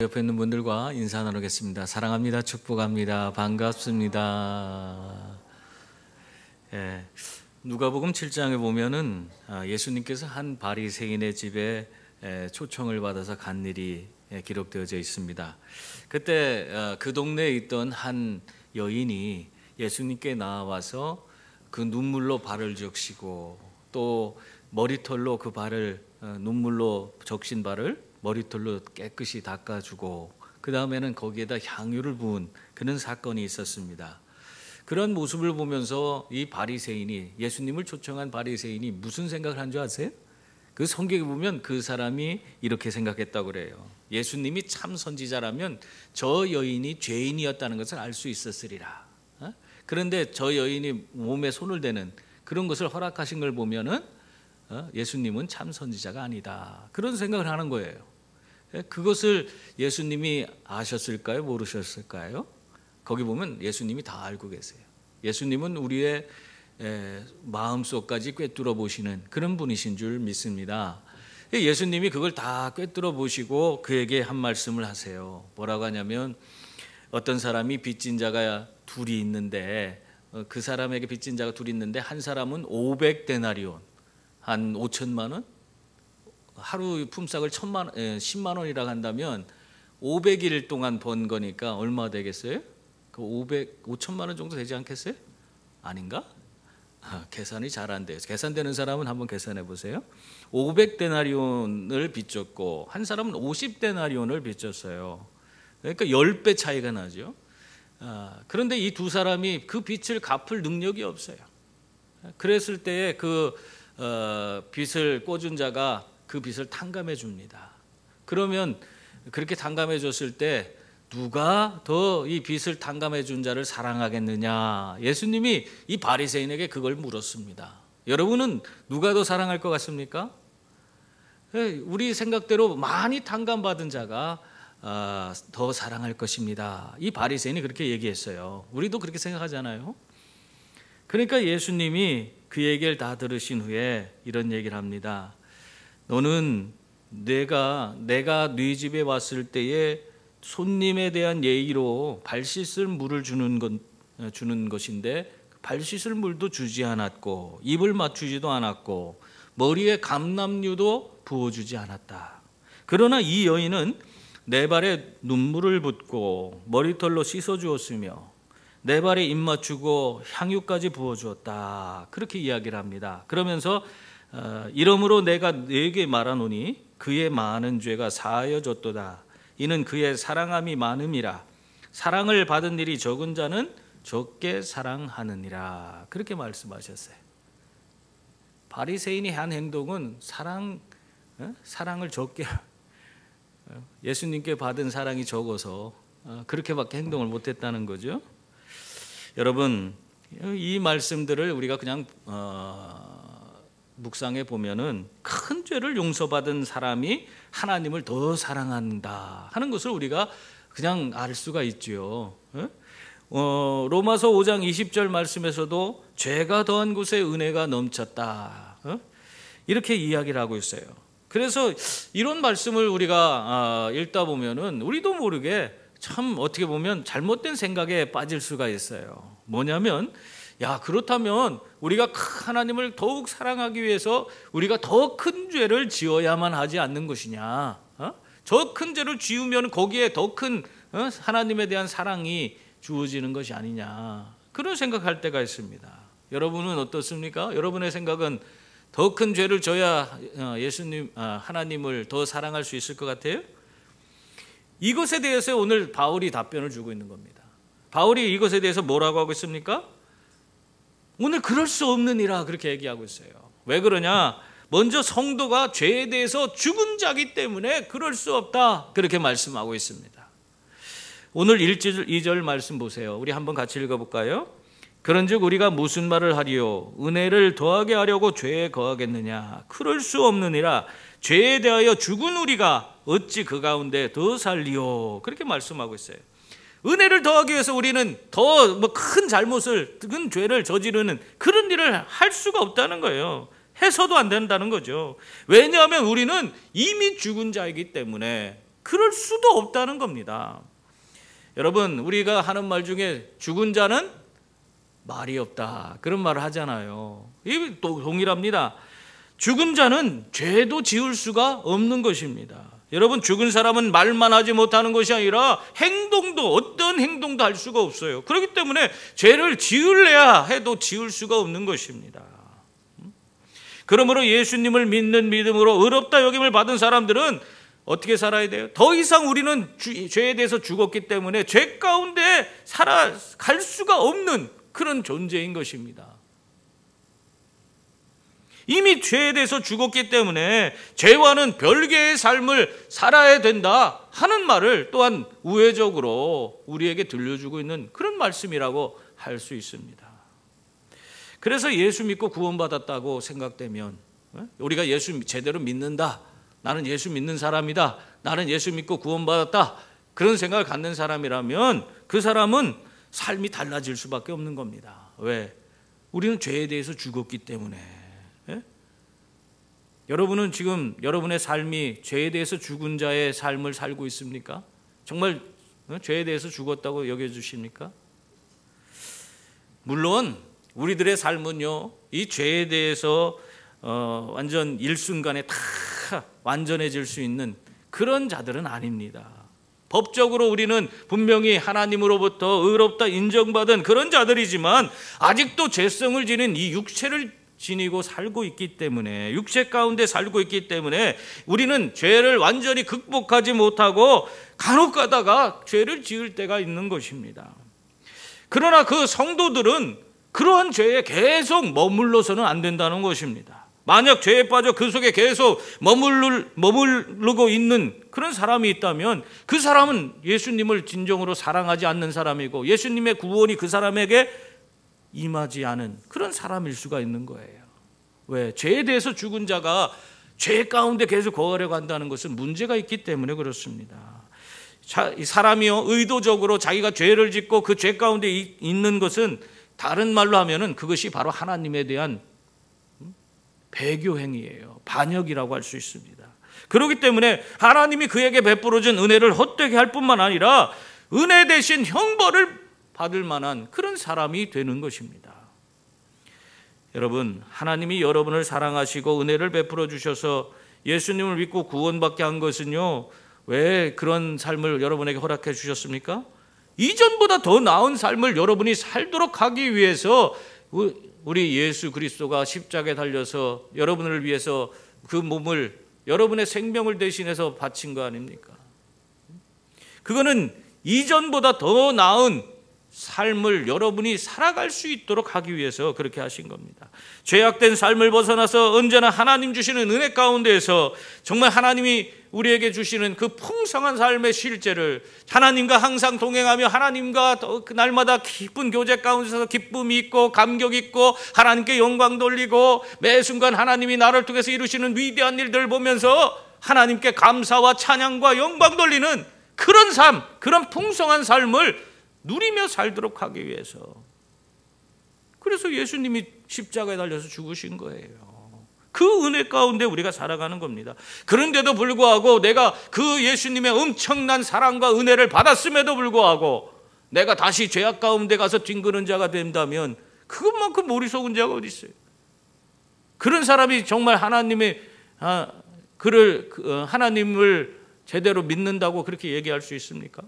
옆에 있는 분들과 인사 나누겠습니다. 사랑합니다. 축복합니다. 반갑습니다. 예, 누가복음 7장에 보면은 예수님께서 한 바리새인의 집에 초청을 받아서 간 일이 기록되어져 있습니다. 그때 그 동네에 있던 한 여인이 예수님께 나와서 그 눈물로 발을 적시고 또 머리털로 그 발을 눈물로 적신 발을 머리털로 깨끗이 닦아주고 그 다음에는 거기에다 향유를 부은 그런 사건이 있었습니다. 그런 모습을 보면서 이 바리새인이, 예수님을 초청한 바리새인이 무슨 생각을 한 줄 아세요? 그 성경에 보면 그 사람이 이렇게 생각했다고 그래요. 예수님이 참 선지자라면 저 여인이 죄인이었다는 것을 알 수 있었으리라. 그런데 저 여인이 몸에 손을 대는 그런 것을 허락하신 걸 보면은 예수님은 참 선지자가 아니다, 그런 생각을 하는 거예요. 그것을 예수님이 아셨을까요? 모르셨을까요? 거기 보면 예수님이 다 알고 계세요. 예수님은 우리의 마음속까지 꿰뚫어 보시는 그런 분이신 줄 믿습니다. 예수님이 그걸 다 꿰뚫어 보시고 그에게 한 말씀을 하세요. 뭐라고 하냐면, 어떤 사람이 빚진 자가 둘이 있는데 그 사람에게 빚진 자가 둘이 있는데 한 사람은 500데나리온, 한 5천만 원? 하루 품삯을 10만 원이라고 한다면 500일 동안 번 거니까 얼마 되겠어요? 그 5천만 원 정도 되지 않겠어요? 아닌가? 계산이 잘 안 돼요. 계산되는 사람은 한번 계산해 보세요. 500데나리온을 빚졌고 한 사람은 50데나리온을 빚졌어요. 그러니까 10배 차이가 나죠. 그런데 이 두 사람이 그 빚을 갚을 능력이 없어요. 그랬을 때에 그 빚을 꿔준 자가 그 빚을 탕감해 줍니다. 그러면 그렇게 탕감해 줬을 때 누가 더 이 빚을 탕감해 준 자를 사랑하겠느냐? 예수님이 이 바리새인에게 그걸 물었습니다. 여러분은 누가 더 사랑할 것 같습니까? 우리 생각대로 많이 탕감받은 자가 더 사랑할 것입니다. 이 바리새인이 그렇게 얘기했어요. 우리도 그렇게 생각하잖아요. 그러니까 예수님이 그 얘기를 다 들으신 후에 이런 얘기를 합니다. 너는 내가 네 집에 왔을 때에 손님에 대한 예의로 발 씻을 물을 주는 것인데 발 씻을 물도 주지 않았고 입을 맞추지도 않았고 머리에 감람유도 부어주지 않았다. 그러나 이 여인은 내 발에 눈물을 붓고 머리털로 씻어주었으며 내 발에 입 맞추고 향유까지 부어주었다. 그렇게 이야기를 합니다. 그러면서 이러므로 내가 네게 말하노니 그의 많은 죄가 사하여졌도다. 이는 그의 사랑함이 많음이라. 사랑을 받은 일이 적은 자는 적게 사랑하느니라. 그렇게 말씀하셨어요. 바리새인이 한 행동은 사랑을 적게, 예수님께 받은 사랑이 적어서 그렇게밖에 행동을 못했다는 거죠. 여러분, 이 말씀들을 우리가 그냥 묵상해 보면은 큰 죄를 용서받은 사람이 하나님을 더 사랑한다 하는 것을 우리가 그냥 알 수가 있죠. 로마서 5장 20절 말씀에서도 죄가 더한 곳에 은혜가 넘쳤다, 이렇게 이야기를 하고 있어요. 그래서 이런 말씀을 우리가 읽다 보면은 우리도 모르게 참 어떻게 보면 잘못된 생각에 빠질 수가 있어요. 뭐냐면, 그렇다면 우리가 하나님을 더욱 사랑하기 위해서 우리가 더 큰 죄를 지어야만 하지 않는 것이냐? 저 큰 죄를 지으면 거기에 더 큰 하나님에 대한 사랑이 주어지는 것이 아니냐? 그런 생각할 때가 있습니다. 여러분은 어떻습니까? 여러분의 생각은 더 큰 죄를 져야 하나님을 더 사랑할 수 있을 것 같아요? 이것에 대해서 오늘 바울이 답변을 주고 있는 겁니다. 바울이 이것에 대해서 뭐라고 하고 있습니까? 오늘 그럴 수 없느니라, 그렇게 얘기하고 있어요. 왜 그러냐? 먼저 성도가 죄에 대해서 죽은 자기 때문에 그럴 수 없다, 그렇게 말씀하고 있습니다. 오늘 1절 2절 말씀 보세요. 우리 한번 같이 읽어볼까요? 그런즉 우리가 무슨 말을 하리요? 은혜를 더하게 하려고 죄에 거하겠느냐? 그럴 수 없느니라. 죄에 대하여 죽은 우리가 어찌 그 가운데 더 살리요? 그렇게 말씀하고 있어요. 은혜를 더하기 위해서 우리는 더 큰 잘못을, 큰 죄를 저지르는 그런 일을 할 수가 없다는 거예요. 해서도 안 된다는 거죠. 왜냐하면 우리는 이미 죽은 자이기 때문에 그럴 수도 없다는 겁니다. 여러분, 우리가 하는 말 중에 죽은 자는 말이 없다, 그런 말을 하잖아요. 이 또 동일합니다. 죽은 자는 죄도 지을 수가 없는 것입니다. 여러분, 죽은 사람은 말만 하지 못하는 것이 아니라 행동도, 어떤 행동도 할 수가 없어요. 그렇기 때문에 죄를 지으려야 해도 지을 수가 없는 것입니다. 그러므로 예수님을 믿는 믿음으로 의롭다 여김을 받은 사람들은 어떻게 살아야 돼요? 더 이상 우리는 죄에 대해서 죽었기 때문에 죄 가운데 살아갈 수가 없는 그런 존재인 것입니다. 이미 죄에 대해서 죽었기 때문에 죄와는 별개의 삶을 살아야 된다 하는 말을 또한 우회적으로 우리에게 들려주고 있는 그런 말씀이라고 할 수 있습니다. 그래서 예수 믿고 구원받았다고 생각되면, 우리가 예수 제대로 믿는다, 나는 예수 믿는 사람이다, 나는 예수 믿고 구원받았다, 그런 생각을 갖는 사람이라면 그 사람은 삶이 달라질 수밖에 없는 겁니다. 왜? 우리는 죄에 대해서 죽었기 때문에. 여러분은 지금 여러분의 삶이 죄에 대해서 죽은 자의 삶을 살고 있습니까? 정말 죄에 대해서 죽었다고 여겨주십니까? 물론 우리들의 삶은요, 이 죄에 대해서 완전 일순간에 다 완전해질 수 있는 그런 자들은 아닙니다. 법적으로 우리는 분명히 하나님으로부터 의롭다 인정받은 그런 자들이지만 아직도 죄성을 지닌 이 육체를 지니고 살고 있기 때문에, 육체 가운데 살고 있기 때문에 우리는 죄를 완전히 극복하지 못하고 간혹 가다가 죄를 지을 때가 있는 것입니다. 그러나 그 성도들은 그러한 죄에 계속 머물러서는 안 된다는 것입니다. 만약 죄에 빠져 그 속에 계속 머무르고 있는 그런 사람이 있다면 그 사람은 예수님을 진정으로 사랑하지 않는 사람이고 예수님의 구원이 그 사람에게 임하지 않은 그런 사람일 수가 있는 거예요. 왜? 죄에 대해서 죽은 자가 죄 가운데 계속 거하려고 한다는 것은 문제가 있기 때문에 그렇습니다. 사람이요, 의도적으로 자기가 죄를 짓고 그 죄 가운데 있는 것은 다른 말로 하면은 그것이 바로 하나님에 대한 배교 행위예요. 반역이라고 할 수 있습니다. 그렇기 때문에 하나님이 그에게 베풀어준 은혜를 헛되게 할 뿐만 아니라 은혜 대신 형벌을 받을 만한 그런 사람이 되는 것입니다. 여러분, 하나님이 여러분을 사랑하시고 은혜를 베풀어 주셔서 예수님을 믿고 구원받게 한 것은요, 왜 그런 삶을 여러분에게 허락해 주셨습니까? 이전보다 더 나은 삶을 여러분이 살도록 하기 위해서 우리 예수 그리스도가 십자가에 달려서 여러분을 위해서 그 몸을, 여러분의 생명을 대신해서 바친 거 아닙니까? 그거는 이전보다 더 나은 삶을 여러분이 살아갈 수 있도록 하기 위해서 그렇게 하신 겁니다. 죄악된 삶을 벗어나서 언제나 하나님 주시는 은혜 가운데에서 정말 하나님이 우리에게 주시는 그 풍성한 삶의 실제를, 하나님과 항상 동행하며 하나님과 날마다 기쁜 교제 가운데서 기쁨이 있고 감격이 있고 하나님께 영광 돌리고 매 순간 하나님이 나를 통해서 이루시는 위대한 일들을 보면서 하나님께 감사와 찬양과 영광 돌리는 그런 삶, 그런 풍성한 삶을 누리며 살도록 하기 위해서, 그래서 예수님이 십자가에 달려서 죽으신 거예요. 그 은혜 가운데 우리가 살아가는 겁니다. 그런데도 불구하고 내가 그 예수님의 엄청난 사랑과 은혜를 받았음에도 불구하고 내가 다시 죄악 가운데 가서 뒹그는 자가 된다면 그것만큼 머리 속은 자가 어디 있어요? 그런 사람이 정말 하나님을 제대로 믿는다고 그렇게 얘기할 수 있습니까?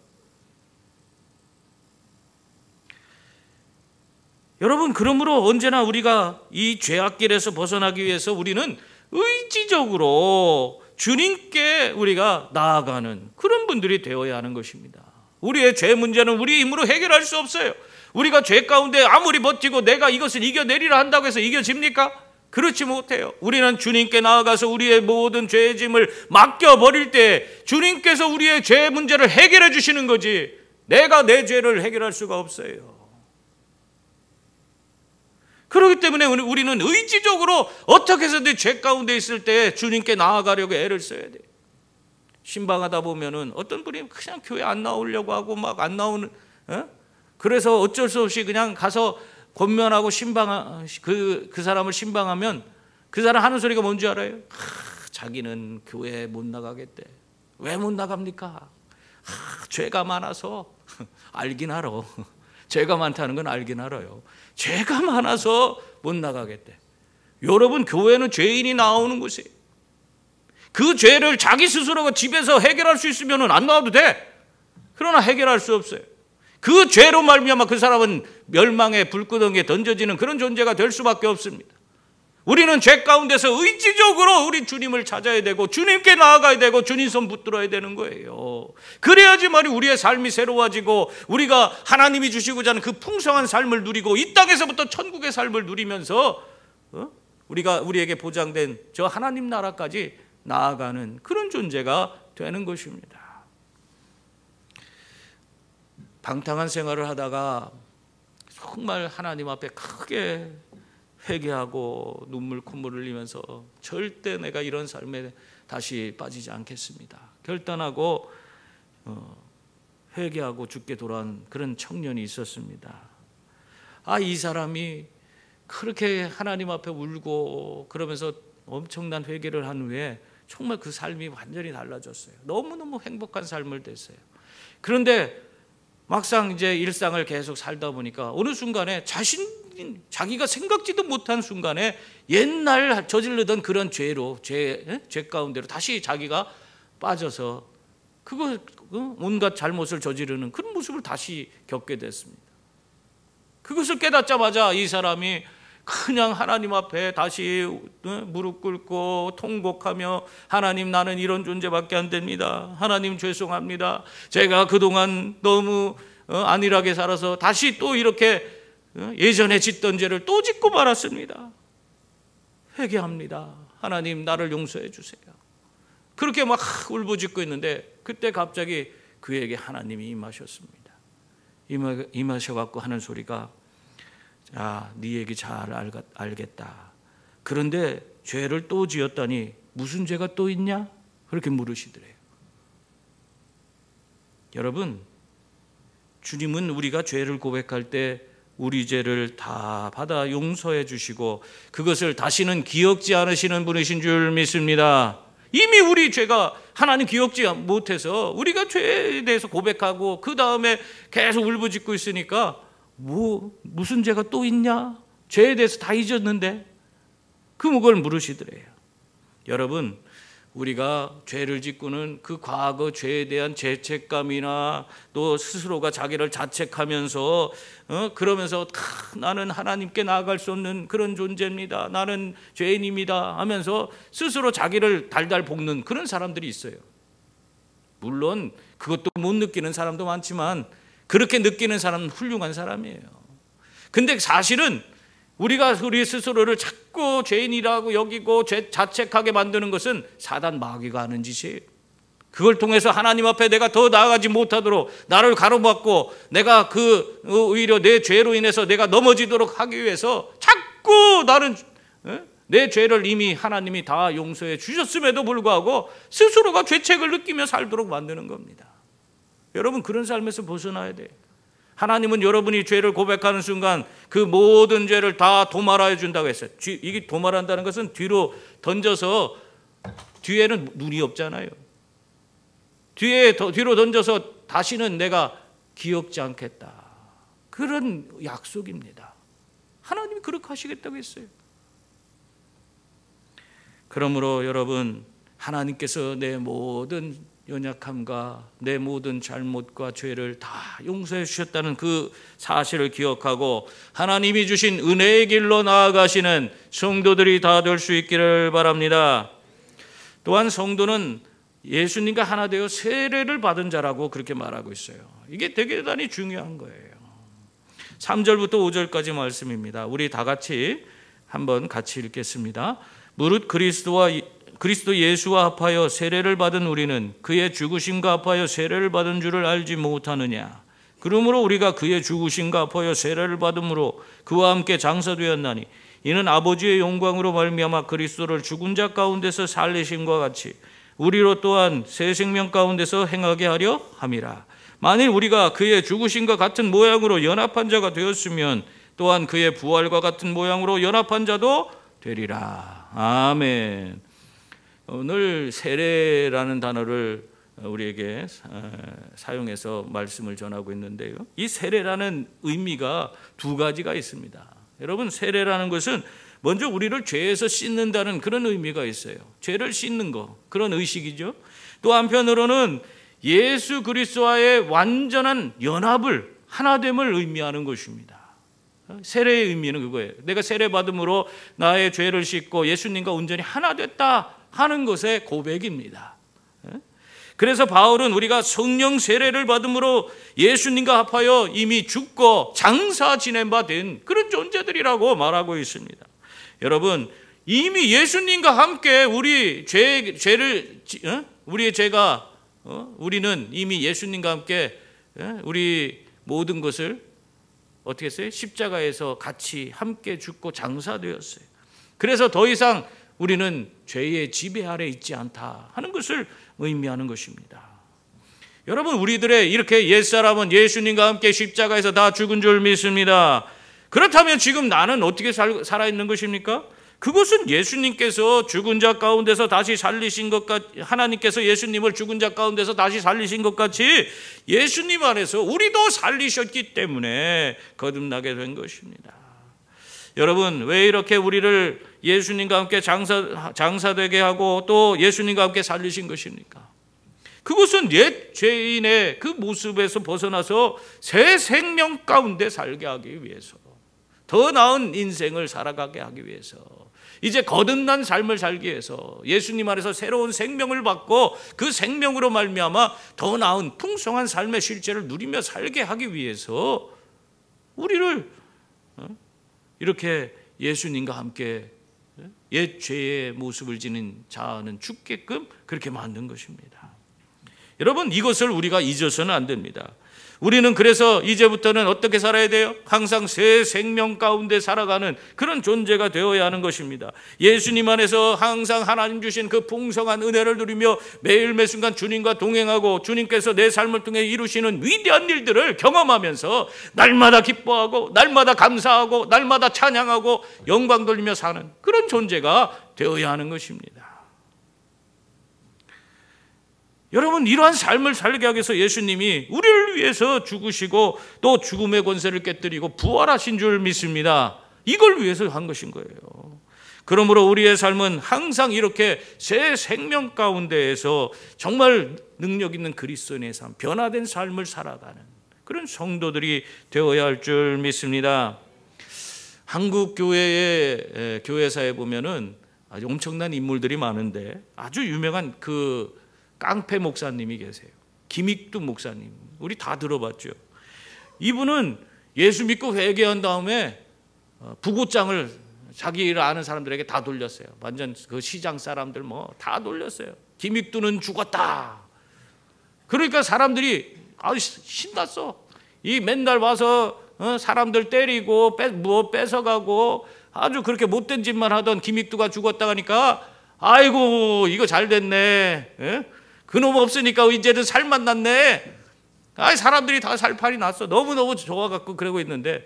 여러분, 그러므로 언제나 우리가 이 죄악길에서 벗어나기 위해서 우리는 의지적으로 주님께 우리가 나아가는 그런 분들이 되어야 하는 것입니다. 우리의 죄 문제는 우리 힘으로 해결할 수 없어요. 우리가 죄 가운데 아무리 버티고 내가 이것을 이겨내리라 한다고 해서 이겨집니까? 그렇지 못해요. 우리는 주님께 나아가서 우리의 모든 죄의 짐을 맡겨버릴 때 주님께서 우리의 죄 문제를 해결해 주시는 거지 내가 내 죄를 해결할 수가 없어요. 그렇기 때문에 우리는 의지적으로 어떻게 해서든 죄 가운데 있을 때 주님께 나아가려고 애를 써야 돼요. 신방하다 보면은 어떤 분이 그냥 교회 안 나오려고 하고 막 안 나오는, 그래서 어쩔 수 없이 그냥 가서 권면하고 그 사람을 신방하면 그 사람 하는 소리가 뭔지 알아요? 자기는 교회 못 나가겠대. 왜 못 나갑니까? 죄가 많아서. 알긴 알아. 죄가 많다는 건 알긴 알아요. 죄가 많아서 못 나가겠대. 여러분, 교회는 죄인이 나오는 곳이에요. 그 죄를 자기 스스로가 집에서 해결할 수 있으면 안 나와도 돼. 그러나 해결할 수 없어요. 그 죄로 말미암아 그 사람은 멸망의 불구덩이에 던져지는 그런 존재가 될 수밖에 없습니다. 우리는 죄 가운데서 의지적으로 우리 주님을 찾아야 되고 주님께 나아가야 되고 주님 손 붙들어야 되는 거예요. 그래야지만 우리의 삶이 새로워지고 우리가 하나님이 주시고자 하는 그 풍성한 삶을 누리고 이 땅에서부터 천국의 삶을 누리면서 우리에게 보장된 저 하나님 나라까지 나아가는 그런 존재가 되는 것입니다. 방탕한 생활을 하다가 정말 하나님 앞에 크게 회개하고 눈물 콧물을 흘리면서 절대 내가 이런 삶에 다시 빠지지 않겠습니다. 결단하고 회개하고 죽게 돌아온 그런 청년이 있었습니다. 이 사람이 그렇게 하나님 앞에 울고 그러면서 엄청난 회개를 한 후에 정말 그 삶이 완전히 달라졌어요. 너무너무 행복한 삶을 됐어요. 그런데 막상 이제 일상을 계속 살다 보니까 어느 순간에 자기가 생각지도 못한 순간에 옛날 저지르던 그런 죄 가운데로 다시 자기가 빠져서 온갖 잘못을 저지르는 그런 모습을 다시 겪게 됐습니다. 그것을 깨닫자마자 이 사람이 그냥 하나님 앞에 다시 무릎 꿇고 통곡하며 하나님, 나는 이런 존재밖에 안 됩니다. 하나님 죄송합니다. 제가 그동안 너무 안일하게 살아서 다시 또 이렇게 예전에 짓던 죄를 또 짓고 말았습니다. 회개합니다. 하나님, 나를 용서해 주세요. 그렇게 막 울부짖고 있는데 그때 갑자기 그에게 하나님이 임하셨습니다. 임하셔갖고 하는 소리가, 자, 네 얘기 잘 알겠다. 그런데 죄를 또 지었다니 무슨 죄가 또 있냐? 그렇게 물으시더래요. 여러분, 주님은 우리가 죄를 고백할 때 우리 죄를 다 받아 용서해 주시고 그것을 다시는 기억지 않으시는 분이신 줄 믿습니다. 이미 우리 죄가 하나님 기억지 못해서 우리가 죄에 대해서 고백하고 그 다음에 계속 울부짖고 있으니까 무슨 죄가 또 있냐? 죄에 대해서 다 잊었는데 그걸 물으시더래요. 여러분, 우리가 죄를 짓고는 그 과거 죄에 대한 죄책감이나 또 스스로가 자기를 자책하면서 그러면서 나는 하나님께 나아갈 수 없는 그런 존재입니다. 나는 죄인입니다 하면서 스스로 자기를 달달 볶는 그런 사람들이 있어요. 물론 그것도 못 느끼는 사람도 많지만 그렇게 느끼는 사람은 훌륭한 사람이에요. 근데 사실은 우리가 우리 스스로를 자꾸 죄인이라고 여기고 자책하게 만드는 것은 사단 마귀가 하는 짓이에요. 그걸 통해서 하나님 앞에 내가 더 나아가지 못하도록 나를 가로막고 내가 오히려 내 죄로 인해서 내가 넘어지도록 하기 위해서 자꾸 나는 내 죄를 이미 하나님이 다 용서해 주셨음에도 불구하고 스스로가 죄책을 느끼며 살도록 만드는 겁니다. 여러분, 그런 삶에서 벗어나야 돼요. 하나님은 여러분이 죄를 고백하는 순간 그 모든 죄를 다 도말하여 준다고 했어요. 이게 도말한다는 것은 뒤로 던져서, 뒤에는 눈이 없잖아요. 뒤로 던져서 다시는 내가 기억지 않겠다. 그런 약속입니다. 하나님이 그렇게 하시겠다고 했어요. 그러므로 여러분, 하나님께서 내 모든 연약함과 내 모든 잘못과 죄를 다 용서해 주셨다는 그 사실을 기억하고 하나님이 주신 은혜의 길로 나아가시는 성도들이 다 될 수 있기를 바랍니다. 또한 성도는 예수님과 하나 되어 세례를 받은 자라고 그렇게 말하고 있어요. 이게 대단히 중요한 거예요. 3절부터 5절까지 말씀입니다. 우리 다 같이 한번 같이 읽겠습니다. 무릇 그리스도 예수와 합하여 세례를 받은 우리는 그의 죽으심과 합하여 세례를 받은 줄을 알지 못하느냐. 그러므로 우리가 그의 죽으심과 합하여 세례를 받음으로 그와 함께 장사되었나니 이는 아버지의 영광으로 말미암아 그리스도를 죽은 자 가운데서 살리심과 같이 우리로 또한 새 생명 가운데서 행하게 하려 함이라. 만일 우리가 그의 죽으심과 같은 모양으로 연합한 자가 되었으면 또한 그의 부활과 같은 모양으로 연합한 자도 되리라. 아멘. 오늘 세례라는 단어를 우리에게 사용해서 말씀을 전하고 있는데요. 이 세례라는 의미가 두 가지가 있습니다. 여러분, 세례라는 것은 먼저 우리를 죄에서 씻는다는 그런 의미가 있어요. 죄를 씻는 거, 그런 의식이죠. 또 한편으로는 예수 그리스도와의 완전한 연합을, 하나됨을 의미하는 것입니다. 세례의 의미는 그거예요. 내가 세례 받음으로 나의 죄를 씻고 예수님과 온전히 하나 됐다 하는 것의 고백입니다. 그래서 바울은 우리가 성령 세례를 받음으로 예수님과 합하여 이미 죽고 장사 지낸 바 된 그런 존재들이라고 말하고 있습니다. 여러분, 이미 예수님과 함께 우리의 죄가 우리는 이미 예수님과 함께 우리 모든 것을 어떻게 했어요? 십자가에서 같이 함께 죽고 장사되었어요. 그래서 더 이상 우리는 죄의 지배 아래 있지 않다 하는 것을 의미하는 것입니다. 여러분, 우리들의 이렇게 옛사람은 예수님과 함께 십자가에서 다 죽은 줄 믿습니다. 그렇다면 지금 나는 어떻게 살아있는 것입니까? 그것은 예수님께서 죽은 자 가운데서 다시 살리신 것 같이, 하나님께서 예수님을 죽은 자 가운데서 다시 살리신 것 같이 예수님 안에서 우리도 살리셨기 때문에 거듭나게 된 것입니다. 여러분, 왜 이렇게 우리를 예수님과 함께 장사되게 하고 또 예수님과 함께 살리신 것입니까? 그것은 옛 죄인의 그 모습에서 벗어나서 새 생명 가운데 살게 하기 위해서, 더 나은 인생을 살아가게 하기 위해서, 이제 거듭난 삶을 살기 위해서, 예수님 안에서 새로운 생명을 받고 그 생명으로 말미암아 더 나은 풍성한 삶의 실제를 누리며 살게 하기 위해서 우리를 이렇게 예수님과 함께 옛 죄의 모습을 지닌 자아는 죽게끔 그렇게 만든 것입니다. 여러분, 이것을 우리가 잊어서는 안 됩니다. 우리는 그래서 이제부터는 어떻게 살아야 돼요? 항상 새 생명 가운데 살아가는 그런 존재가 되어야 하는 것입니다. 예수님 안에서 항상 하나님 주신 그 풍성한 은혜를 누리며 매일 매순간 주님과 동행하고 주님께서 내 삶을 통해 이루시는 위대한 일들을 경험하면서 날마다 기뻐하고 날마다 감사하고 날마다 찬양하고 영광 돌리며 사는 그런 존재가 되어야 하는 것입니다. 여러분, 이러한 삶을 살게 하기 위해서 예수님이 우리를 위해서 죽으시고 또 죽음의 권세를 깨뜨리고 부활하신 줄 믿습니다. 이걸 위해서 한 것인 거예요. 그러므로 우리의 삶은 항상 이렇게 새 생명 가운데에서 정말 능력 있는 그리스도인의 삶, 변화된 삶을 살아가는 그런 성도들이 되어야 할 줄 믿습니다. 한국 교회의 교회사에 보면은 아주 엄청난 인물들이 많은데 아주 유명한 그 깡패 목사님이 계세요. 김익두 목사님. 우리 다 들어봤죠. 이분은 예수 믿고 회개한 다음에 부고장을 자기를 아는 사람들에게 다 돌렸어요. 완전 그 시장 사람들 뭐 다 돌렸어요. 김익두는 죽었다. 그러니까 사람들이 신났어. 이 맨날 와서 사람들 때리고 뺏어가고 아주 그렇게 못된 짓만 하던 김익두가 죽었다 하니까 아이고 이거 잘 됐네. 예? 그놈 없으니까 이제는 살만 났네. 사람들이 다 살팔이 났어. 너무너무 좋아갖고 그러고 있는데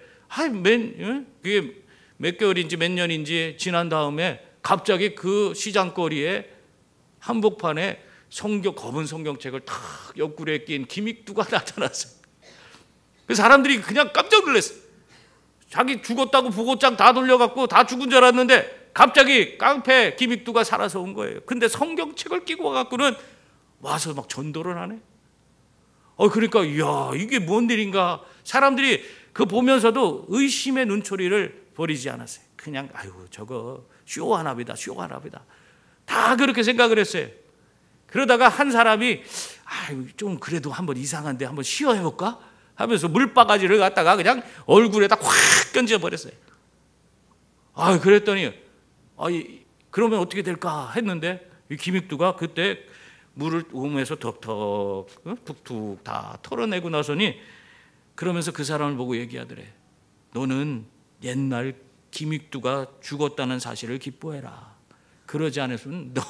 그게 몇 개월인지 몇 년인지 지난 다음에 갑자기 그 시장거리에 한복판에 검은 성경책을 탁 옆구리에 낀 김익두가 나타났어요. 그 사람들이 그냥 깜짝 놀랐어. 자기 죽었다고 부고장 다 돌려갖고 다 죽은 줄 알았는데 갑자기 깡패 김익두가 살아서 온 거예요. 근데 성경책을 끼고 와갖고는 와서 막 전도를 하네. 그러니까 이야 이게 뭔 일인가. 사람들이 그 보면서도 의심의 눈초리를 버리지 않았어요. 그냥 아이고 저거 쇼하나보다 다 그렇게 생각을 했어요. 그러다가 한 사람이 좀 그래도 한번 이상한데 한번 시험해볼까 하면서 물바가지를 갖다가 그냥 얼굴에다 확 던져버렸어요. 그랬더니 그러면 어떻게 될까 했는데 이 김익두가 그때 물을 우면서 툭툭 다 털어내고 나서니 그러면서 그 사람을 보고 얘기하더래. 너는 옛날 김익두가 죽었다는 사실을 기뻐해라. 그러지 않았으면 넌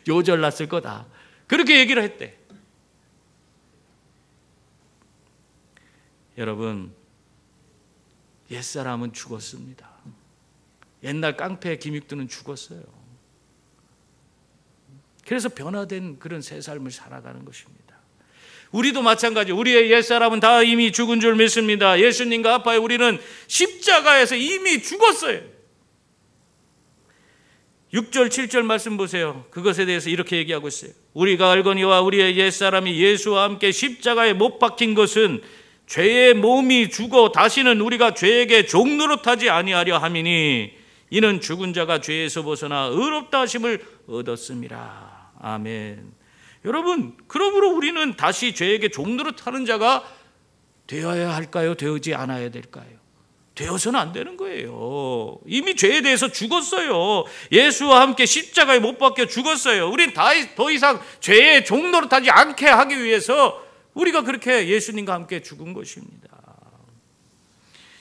요절났을 거다. 그렇게 얘기를 했대. 여러분, 옛사람은 죽었습니다. 옛날 깡패 김익두는 죽었어요. 그래서 변화된 그런 새 삶을 살아가는 것입니다. 우리도 마찬가지. 우리의 옛사람은 다 이미 죽은 줄 믿습니다. 예수님과 합하여 우리는 십자가에서 이미 죽었어요. 6절 7절 말씀 보세요. 그것에 대해서 이렇게 얘기하고 있어요. 우리가 알거니와 우리의 옛사람이 예수와 함께 십자가에 못 박힌 것은 죄의 몸이 죽어 다시는 우리가 죄에게 종노릇하지 아니하려 함이니 이는 죽은 자가 죄에서 벗어나 의롭다 하심을 얻었음이라. 아멘. 여러분, 그러므로 우리는 다시 죄에게 종노릇하는 자가 되어야 할까요? 되지 않아야 될까요? 되어서는 안 되는 거예요. 이미 죄에 대해서 죽었어요. 예수와 함께 십자가에 못 박혀 죽었어요. 우린 더 이상 죄에 종노릇하지 않게 하기 위해서 우리가 그렇게 예수님과 함께 죽은 것입니다.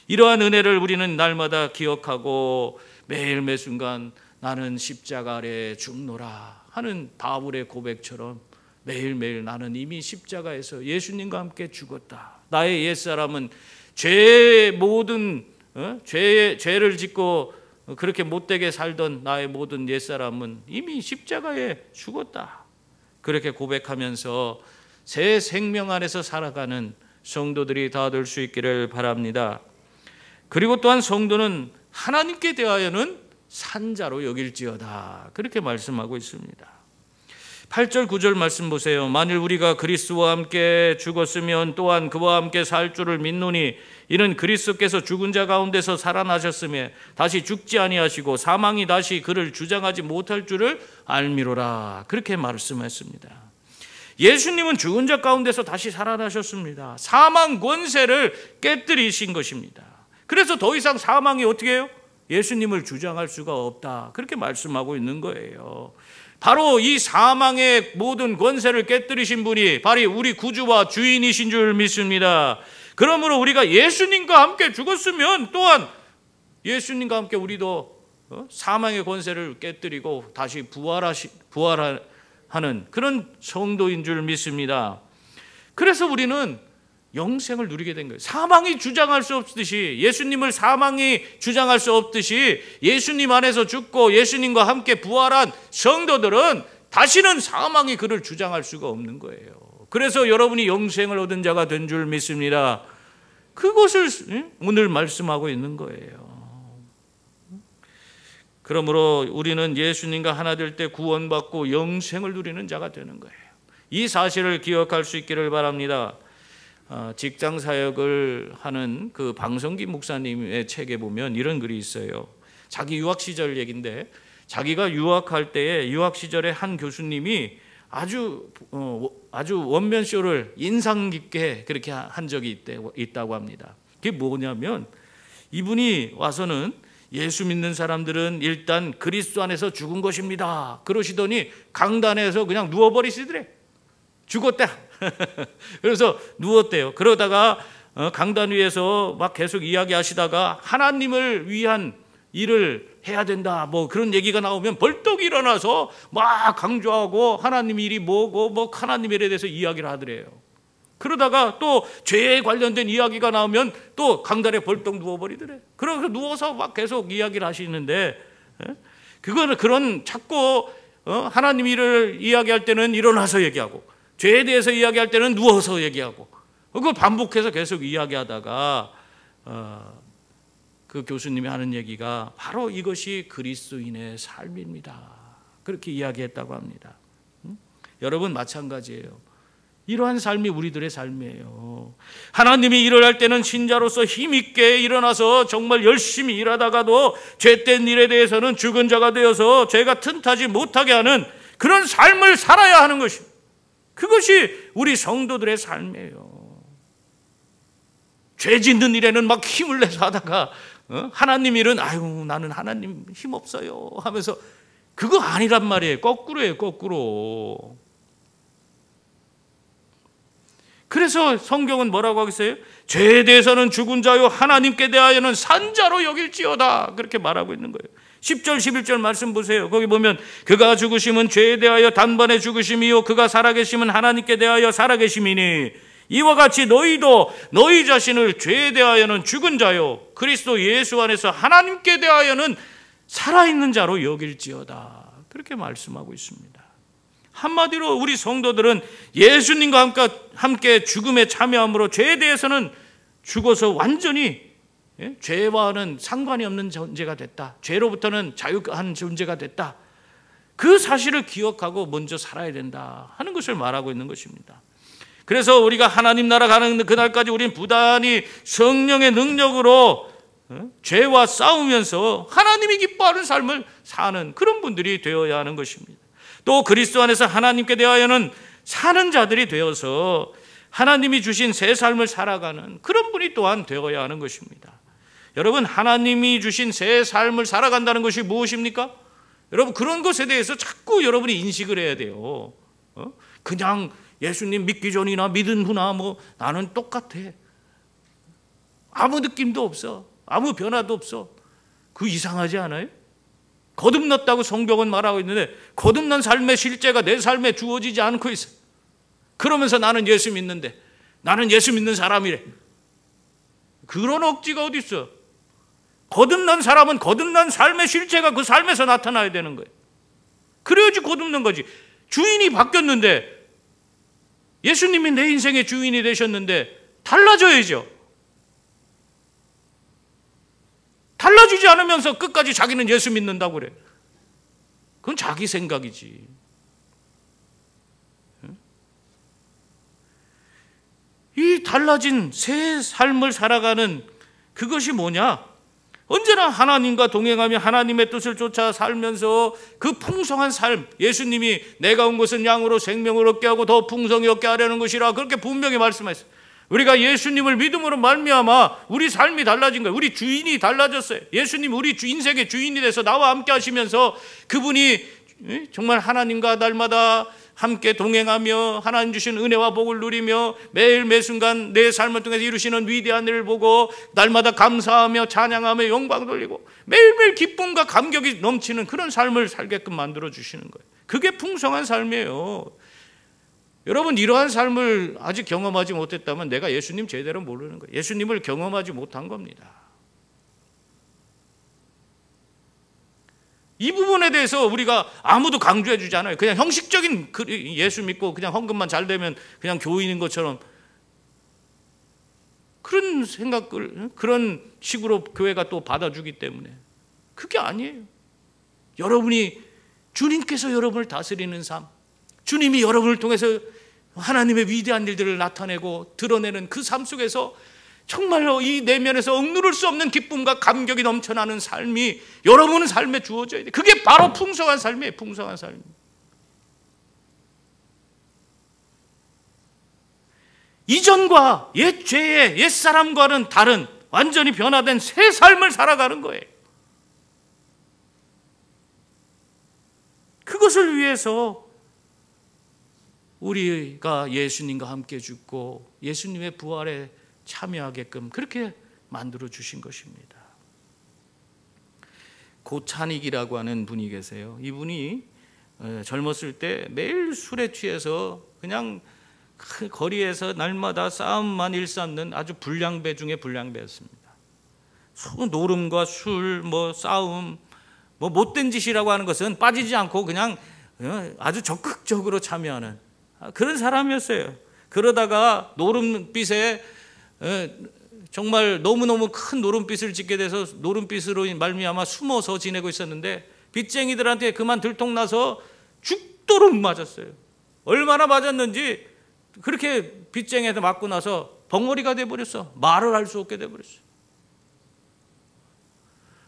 이러한 은혜를 우리는 날마다 기억하고 매일 매 순간 나는 십자가 아래 죽노라 하는 바울의 고백처럼 매일매일 나는 이미 십자가에서 예수님과 함께 죽었다. 나의 옛사람은 죄의 모든 죄를 짓고 그렇게 못되게 살던 나의 모든 옛사람은 이미 십자가에 죽었다. 그렇게 고백하면서 새 생명 안에서 살아가는 성도들이 다 될 수 있기를 바랍니다. 그리고 또한 성도는 하나님께 대하여는 산자로 여길지어다. 그렇게 말씀하고 있습니다. 8절 9절 말씀 보세요. 만일 우리가 그리스도와 함께 죽었으면 또한 그와 함께 살 줄을 믿노니 이는 그리스도께서 죽은 자 가운데서 살아나셨으며 다시 죽지 아니하시고 사망이 다시 그를 주장하지 못할 줄을 알미로라. 그렇게 말씀했습니다. 예수님은 죽은 자 가운데서 다시 살아나셨습니다. 사망 권세를 깨뜨리신 것입니다. 그래서 더 이상 사망이 어떻게 해요? 예수님을 주장할 수가 없다. 그렇게 말씀하고 있는 거예요. 바로 이 사망의 모든 권세를 깨뜨리신 분이 바로 우리 구주와 주인이신 줄 믿습니다. 그러므로 우리가 예수님과 함께 죽었으면 또한 예수님과 함께 우리도 사망의 권세를 깨뜨리고 다시 부활하는 그런 성도인 줄 믿습니다. 그래서 우리는 영생을 누리게 된 거예요. 사망이 주장할 수 없듯이, 예수님을 사망이 주장할 수 없듯이 예수님 안에서 죽고 예수님과 함께 부활한 성도들은 다시는 사망이 그를 주장할 수가 없는 거예요. 그래서 여러분이 영생을 얻은 자가 된 줄 믿습니다. 그것을 오늘 말씀하고 있는 거예요. 그러므로 우리는 예수님과 하나 될 때 구원받고 영생을 누리는 자가 되는 거예요. 이 사실을 기억할 수 있기를 바랍니다. 직장 사역을 하는 그 방성기 목사님의 책에 보면 이런 글이 있어요. 자기 유학 시절 얘기인데, 자기가 유학할 때에 유학 시절에 한 교수님이 아주 원면 쇼를 인상 깊게 그렇게 한 적이 있다고 합니다. 그게 뭐냐면 이분이 와서는 예수 믿는 사람들은 일단 그리스도 안에서 죽은 것입니다. 그러시더니 강단에서 그냥 누워버리시더래. 죽었다. 그래서 누웠대요. 그러다가 강단 위에서 막 계속 이야기하시다가 하나님을 위한 일을 해야 된다 뭐 그런 얘기가 나오면 벌떡 일어나서 막 강조하고 하나님 일이 뭐고 뭐 하나님 일에 대해서 이야기를 하더래요. 그러다가 또 죄에 관련된 이야기가 나오면 또 강단에 벌떡 누워버리더래. 그래서 누워서 막 계속 이야기를 하시는데, 그거는 그런 자꾸 하나님 일을 이야기할 때는 일어나서 얘기하고 죄에 대해서 이야기할 때는 누워서 얘기하고 그걸 반복해서 계속 이야기하다가 그 교수님이 하는 얘기가 바로 이것이 그리스도인의 삶입니다. 그렇게 이야기했다고 합니다. 여러분 마찬가지예요. 이러한 삶이 우리들의 삶이에요. 하나님이 일을 할 때는 신자로서 힘있게 일어나서 정말 열심히 일하다가도 죄된 일에 대해서는 죽은 자가 되어서 죄가 틈타지 못하게 하는 그런 삶을 살아야 하는 것입니다. 그것이 우리 성도들의 삶이에요. 죄 짓는 일에는 막 힘을 내서 하다가 하나님 일은 아유 나는 하나님 힘 없어요 하면서 그거 아니란 말이에요. 거꾸로예요. 거꾸로. 그래서 성경은 뭐라고 하겠어요? 죄에 대해서는 죽은 자요 하나님께 대하여는 산자로 여길지어다 그렇게 말하고 있는 거예요. 10절 11절 말씀 보세요. 거기 보면 그가 죽으심은 죄에 대하여 단번에 죽으심이요 그가 살아계심은 하나님께 대하여 살아계심이니 이와 같이 너희도 너희 자신을 죄에 대하여는 죽은 자요 그리스도 예수 안에서 하나님께 대하여는 살아있는 자로 여길지어다 그렇게 말씀하고 있습니다. 한마디로 우리 성도들은 예수님과 함께 죽음에 참여함으로 죄에 대해서는 죽어서 완전히 죄와는 상관이 없는 존재가 됐다. 죄로부터는 자유한 존재가 됐다. 그 사실을 기억하고 먼저 살아야 된다 하는 것을 말하고 있는 것입니다. 그래서 우리가 하나님 나라 가는 그날까지 우리는 부단히 성령의 능력으로 죄와 싸우면서 하나님이 기뻐하는 삶을 사는 그런 분들이 되어야 하는 것입니다. 또 그리스도 안에서 하나님께 대하여는 사는 자들이 되어서 하나님이 주신 새 삶을 살아가는 그런 분이 또한 되어야 하는 것입니다. 여러분, 하나님이 주신 새 삶을 살아간다는 것이 무엇입니까? 여러분, 그런 것에 대해서 자꾸 여러분이 인식을 해야 돼요. 그냥 예수님 믿기 전이나 믿은 후나 나는 똑같아. 아무 느낌도 없어. 아무 변화도 없어. 그 이상하지 않아요? 거듭났다고 성경은 말하고 있는데 거듭난 삶의 실제가 내 삶에 주어지지 않고 있어. 그러면서 나는 예수 믿는데, 나는 예수 믿는 사람이래. 그런 억지가 어디 있어? 거듭난 사람은 거듭난 삶의 실제가 그 삶에서 나타나야 되는 거예요. 그래야지 거듭난 거지. 주인이 바뀌었는데, 예수님이 내 인생의 주인이 되셨는데 달라져야죠. 달라지지 않으면서 끝까지 자기는 예수 믿는다고 그래. 그건 자기 생각이지. 이 달라진 새 삶을 살아가는 그것이 뭐냐? 언제나 하나님과 동행하며 하나님의 뜻을 쫓아 살면서 그 풍성한 삶, 예수님이 내가 온 것은 양으로 생명을 얻게 하고 더 풍성히 얻게 하려는 것이라 그렇게 분명히 말씀하셨어요. 우리가 예수님을 믿음으로 말미암아 우리 삶이 달라진 거예요. 우리 주인이 달라졌어요. 예수님 우리 인생의 주인이 돼서 나와 함께 하시면서 그분이 정말 하나님과 날마다 함께 동행하며 하나님 주신 은혜와 복을 누리며 매일 매순간 내 삶을 통해서 이루시는 위대한 일을 보고 날마다 감사하며 찬양하며 영광 돌리고 매일매일 기쁨과 감격이 넘치는 그런 삶을 살게끔 만들어 주시는 거예요. 그게 풍성한 삶이에요. 여러분, 이러한 삶을 아직 경험하지 못했다면 내가 예수님 제대로 모르는 거예요. 예수님을 경험하지 못한 겁니다. 이 부분에 대해서 우리가 아무도 강조해 주지 않아요. 그냥 형식적인 예수 믿고 그냥 헌금만 잘 되면 그냥 교인인 것처럼 그런 생각을, 그런 식으로 교회가 또 받아주기 때문에 그게 아니에요. 여러분이 주님께서 여러분을 다스리는 삶, 주님이 여러분을 통해서 하나님의 위대한 일들을 나타내고 드러내는 그 삶 속에서 정말로 이 내면에서 억누를 수 없는 기쁨과 감격이 넘쳐나는 삶이 여러분 삶에 주어져야 돼. 그게 바로 풍성한 삶이에요. 풍성한 삶. 이전과 옛 죄의 옛 사람과는 다른 완전히 변화된 새 삶을 살아가는 거예요. 그것을 위해서 우리가 예수님과 함께 죽고 예수님의 부활에 참여하게끔 그렇게 만들어 주신 것입니다. 고찬익이라고 하는 분이 계세요. 이분이 젊었을 때 매일 술에 취해서 그냥 거리에서 날마다 싸움만 일삼는 아주 불량배 중에 불량배였습니다. 노름과 술, 싸움, 못된 짓이라고 하는 것은 빠지지 않고 그냥 아주 적극적으로 참여하는 그런 사람이었어요. 그러다가 노름빛에 정말 너무너무 큰 노름빛을 짓게 돼서 노름빛으로 말미암아 숨어서 지내고 있었는데 빚쟁이들한테 그만 들통나서 죽도록 맞았어요. 얼마나 맞았는지 그렇게 빚쟁이한테 맞고 나서 벙어리가 돼버렸어. 말을 할 수 없게 돼버렸어.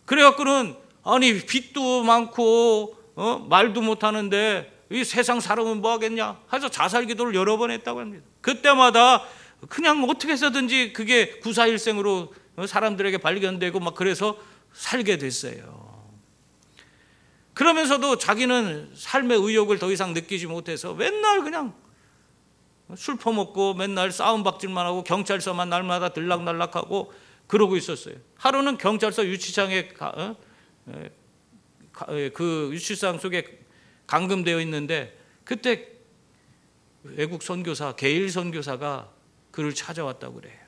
그래갖고는 아니 빚도 많고 말도 못하는데 이 세상 살아면 뭐 하겠냐 해서 자살 기도를 여러 번 했다고 합니다. 그때마다 그냥 어떻게 해서든지 그게 구사일생으로 사람들에게 발견되고 막 그래서 살게 됐어요. 그러면서도 자기는 삶의 의욕을 더 이상 느끼지 못해서 맨날 그냥 술 퍼먹고 맨날 싸움박질만 하고 경찰서만 날마다 들락날락하고 그러고 있었어요. 하루는 경찰서 유치장에 그 유치장 속에 감금되어 있는데 그때 외국 선교사 게일 선교사가 그를 찾아왔다고 그래요.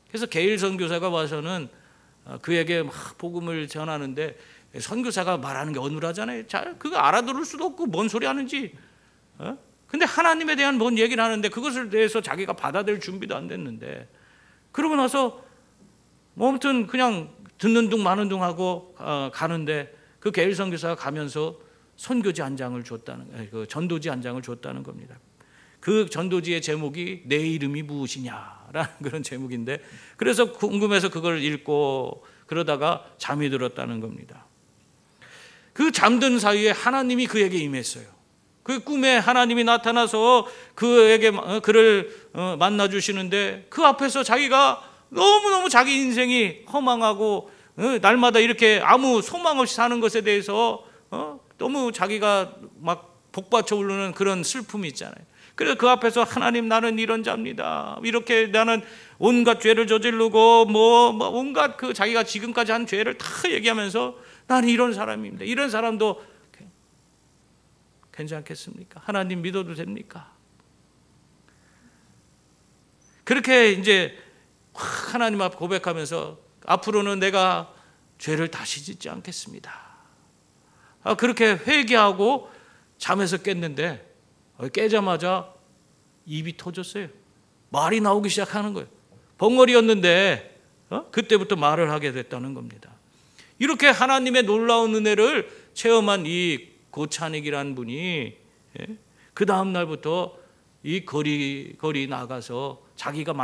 그래서 게일 선교사가 와서는 그에게 막 복음을 전하는데 선교사가 말하는 게 어눌하잖아요. 잘 그거 알아들을 수도 없고 뭔 소리 하는지 근데 하나님에 대한 뭔 얘기를 하는데 그것을 대해서 자기가 받아들일 준비도 안 됐는데, 그러고 나서 뭐 아무튼 그냥 듣는 둥 마는 둥 하고 가는데, 그 게일 선교사가 가면서 선교지 한 장을 줬다는, 그 전도지 한 장을 줬다는 겁니다. 그 전도지의 제목이 내 이름이 무엇이냐라는 그런 제목인데, 그래서 궁금해서 그걸 읽고 그러다가 잠이 들었다는 겁니다. 그 잠든 사이에 하나님이 그에게 임했어요. 그 꿈에 하나님이 나타나서 그를 만나 주시는데, 그 앞에서 자기가 너무너무 자기 인생이 허망하고 날마다 이렇게 아무 소망 없이 사는 것에 대해서 너무 자기가 막 복받쳐 오르는 그런 슬픔이 있잖아요. 그래서 그 앞에서 하나님, 나는 이런 자입니다. 이렇게 나는 온갖 죄를 저지르고 온갖 그 자기가 지금까지 한 죄를 다 얘기하면서 나는 이런 사람입니다. 이런 사람도 괜찮겠습니까? 하나님 믿어도 됩니까? 그렇게 이제 하나님 앞 고백하면서 앞으로는 내가 죄를 다시 짓지 않겠습니다. 그렇게 회개하고 잠에서 깼는데, 깨자마자 입이 터졌어요. 말이 나오기 시작하는 거예요. 벙어리였는데 그때부터 말을 하게 됐다는 겁니다. 이렇게 하나님의 놀라운 은혜를 체험한 이 고찬익이라는 분이 그 다음 날부터 이 거리 나가서 자기가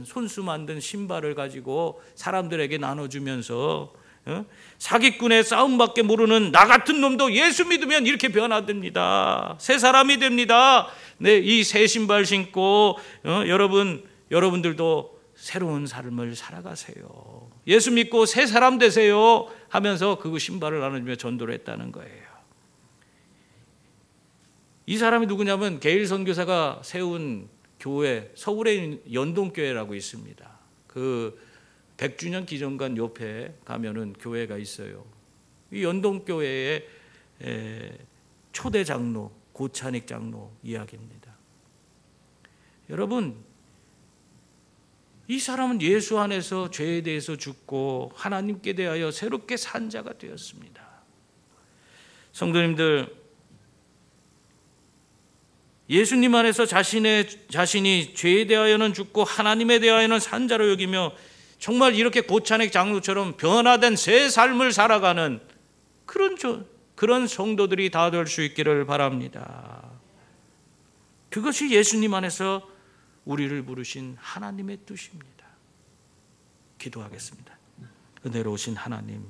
손수 만든 신발을 가지고 사람들에게 나눠주면서 사기꾼의 싸움밖에 모르는 나 같은 놈도 예수 믿으면 이렇게 변화됩니다. 새 사람이 됩니다. 네, 이 새 신발 신고 여러분들도 새로운 삶을 살아가세요. 예수 믿고 새 사람 되세요 하면서 그 신발을 나눠주며 전도를 했다는 거예요. 이 사람이 누구냐면 게일 선교사가 세운 교회, 서울에 있는 연동교회라고 있습니다. 그 100주년 기념관 옆에 가면은 교회가 있어요. 이 연동교회의 초대 장로, 고찬익 장로 이야기입니다. 여러분, 이 사람은 예수 안에서 죄에 대해서 죽고 하나님께 대하여 새롭게 산 자가 되었습니다. 성도님들, 예수님 안에서 자신이 죄에 대하여는 죽고 하나님에 대하여는 산 자로 여기며 정말 이렇게 고찬익 장로처럼 변화된 새 삶을 살아가는 그런 성도들이 다 될 수 있기를 바랍니다. 그것이 예수님 안에서 우리를 부르신 하나님의 뜻입니다. 기도하겠습니다. 은혜로우신 하나님,